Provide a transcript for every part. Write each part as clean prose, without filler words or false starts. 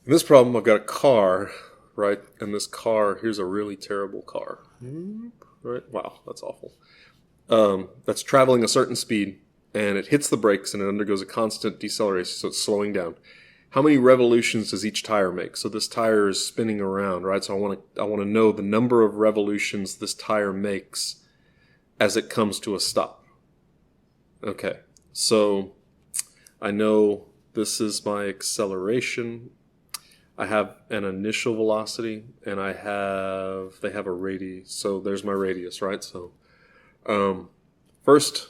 In this problem, I've got a car, right? And this car, here's a really terrible car. Right? Wow, that's awful. That's traveling a certain speed, and it hits the brakes, and it undergoes a constant deceleration, so it's slowing down. How many revolutions does each tire make? So this tire is spinning around, right? So I want to know the number of revolutions this tire makes as it comes to a stop. Okay, so I know this is my acceleration. I have an initial velocity, and they have a radius. So there's my radius, right? So first,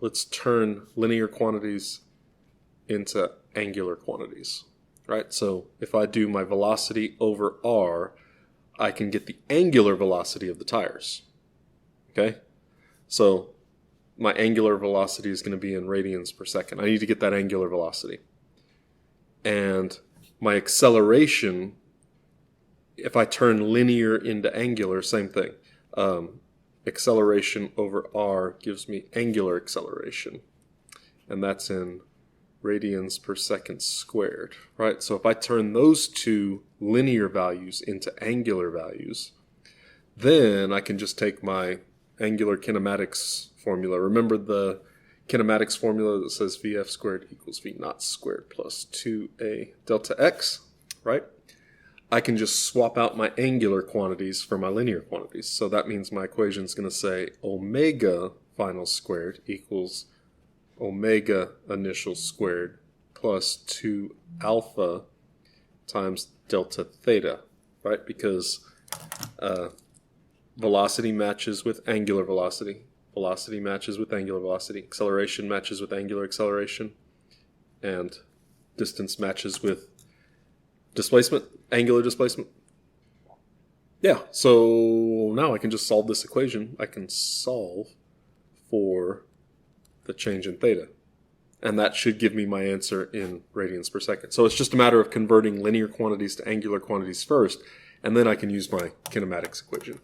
let's turn linear quantities into angular quantities, right? So if I do my velocity over r, I can get the angular velocity of the tires, okay? So my angular velocity is going to be in radians per second. I need to get that angular velocity. And my acceleration, if I turn linear into angular, same thing. Acceleration over r gives me angular acceleration. And that's in radians per second squared, right? So if I turn those two linear values into angular values, then I can just take my angular kinematics formula. Remember the kinematics formula that says Vf squared equals V naught squared plus 2a delta x, right? I can just swap out my angular quantities for my linear quantities. So that means my equation is going to say omega final squared equals omega initial squared plus 2 alpha times delta theta, right? Because velocity matches with angular velocity. Velocity matches with angular velocity. Acceleration matches with angular acceleration. And distance matches with displacement, angular displacement. Yeah, so now I can just solve this equation. I can solve for the change in theta. And that should give me my answer in radians per second. So it's just a matter of converting linear quantities to angular quantities first, and then I can use my kinematics equation.